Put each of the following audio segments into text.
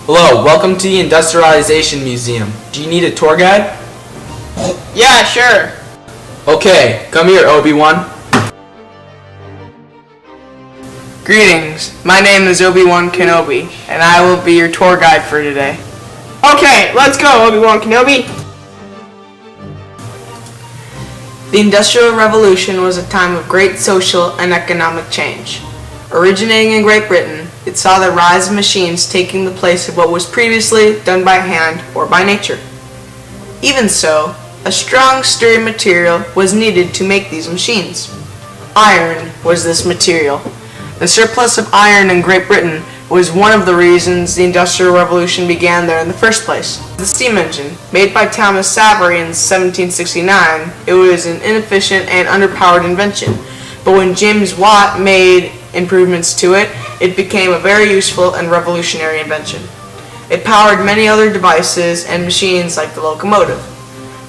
Hello, welcome to the Industrialization Museum. Do you need a tour guide? Yeah, sure. Okay, come here, Obi-Wan. Greetings. My name is Obi-Wan Kenobi, and I will be your tour guide for today. Okay, let's go, Obi-Wan Kenobi. The Industrial Revolution was a time of great social and economic change. Originating in Great Britain, it saw the rise of machines taking the place of what was previously done by hand or by nature. Even so, a strong, sturdy material was needed to make these machines. Iron was this material. The surplus of iron in Great Britain was one of the reasons the Industrial Revolution began there in the first place. The steam engine, made by Thomas Savery in 1769, it was an inefficient and underpowered invention, but when James Watt made improvements to it, it became a very useful and revolutionary invention. It powered many other devices and machines like the locomotive.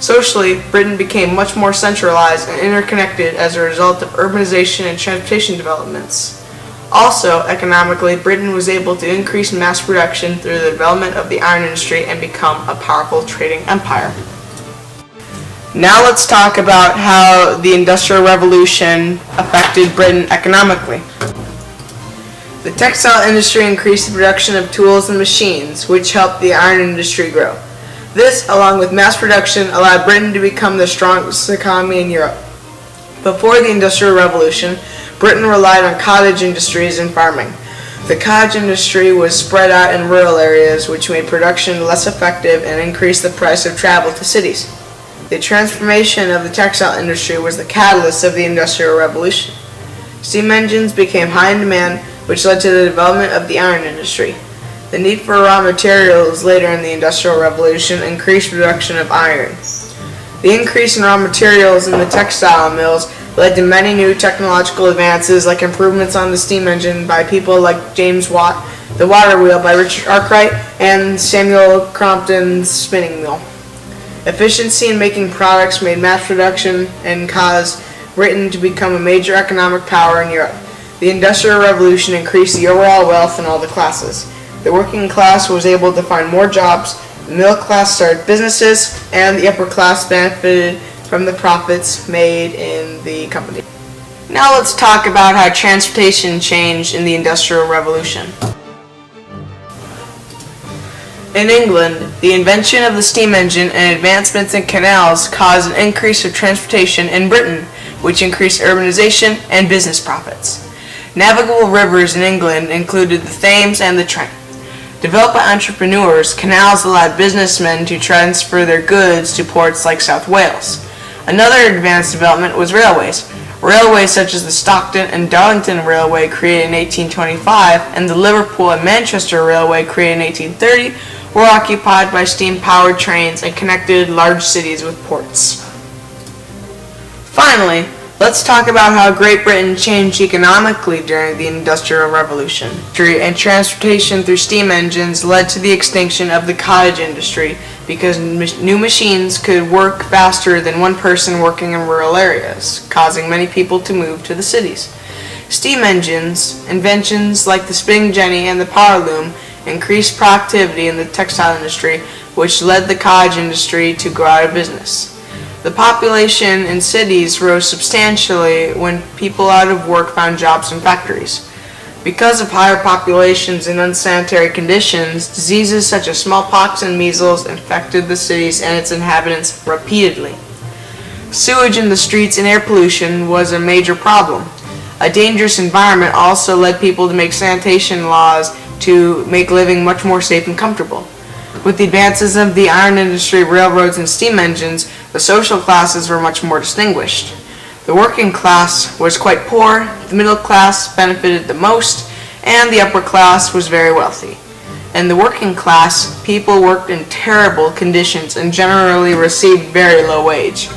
Socially, Britain became much more centralized and interconnected as a result of urbanization and transportation developments. Also, economically, Britain was able to increase mass production through the development of the iron industry and become a powerful trading empire. Now let's talk about how the Industrial Revolution affected Britain economically. The textile industry increased the production of tools and machines, which helped the iron industry grow. This, along with mass production, allowed Britain to become the strongest economy in Europe. Before the Industrial Revolution, Britain relied on cottage industries and farming. The cottage industry was spread out in rural areas, which made production less effective and increased the price of travel to cities. The transformation of the textile industry was the catalyst of the Industrial Revolution. Steam engines became high in demand, which led to the development of the iron industry. The need for raw materials later in the Industrial Revolution increased production of iron. The increase in raw materials in the textile mills led to many new technological advances, like improvements on the steam engine by people like James Watt, the water wheel by Richard Arkwright, and Samuel Crompton's spinning mill. Efficiency in making products made mass production and caused Britain to become a major economic power in Europe. The Industrial Revolution increased the overall wealth in all the classes. The working class was able to find more jobs, the middle class started businesses, and the upper class benefited from the profits made in the company. Now let's talk about how transportation changed in the Industrial Revolution. In England, the invention of the steam engine and advancements in canals caused an increase of transportation in Britain, which increased urbanization and business profits. Navigable rivers in England included the Thames and the Trent. Developed by entrepreneurs, canals allowed businessmen to transfer their goods to ports like South Wales. Another advanced development was railways. Railways such as the Stockton and Darlington Railway, created in 1825, and the Liverpool and Manchester Railway, created in 1830, were occupied by steam-powered trains and connected large cities with ports. Finally, let's talk about how Great Britain changed economically during the Industrial Revolution. And transportation through steam engines led to the extinction of the cottage industry because new machines could work faster than one person working in rural areas, causing many people to move to the cities. Steam engines, inventions like the spinning jenny and the power loom, increased productivity in the textile industry, which led the cottage industry to go out of business. The population in cities rose substantially when people out of work found jobs in factories. Because of higher populations and unsanitary conditions, diseases such as smallpox and measles infected the cities and its inhabitants repeatedly. Sewage in the streets and air pollution was a major problem. A dangerous environment also led people to make sanitation laws to make living much more safe and comfortable. With the advances of the iron industry, railroads, and steam engines, the social classes were much more distinguished. The working class was quite poor, the middle class benefited the most, and the upper class was very wealthy. In the working class, people worked in terrible conditions and generally received very low wage.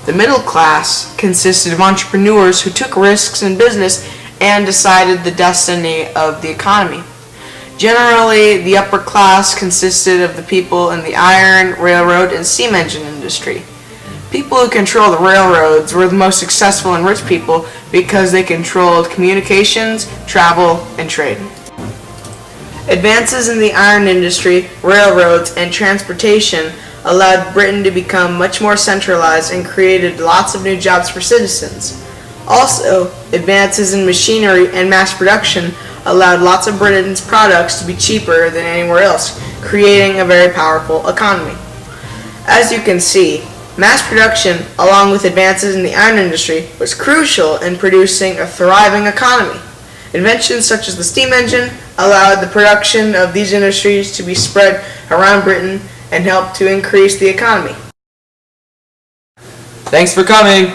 The middle class consisted of entrepreneurs who took risks in business and decided the destiny of the economy. Generally, the upper class consisted of the people in the iron, railroad, and steam engine industry. People who controlled the railroads were the most successful and rich people because they controlled communications, travel, and trade. Advances in the iron industry, railroads, and transportation allowed Britain to become much more centralized and created lots of new jobs for citizens. Also, advances in machinery and mass production allowed lots of Britain's products to be cheaper than anywhere else, creating a very powerful economy. As you can see, mass production, along with advances in the iron industry, was crucial in producing a thriving economy. Inventions such as the steam engine allowed the production of these industries to be spread around Britain and helped to increase the economy. Thanks for coming.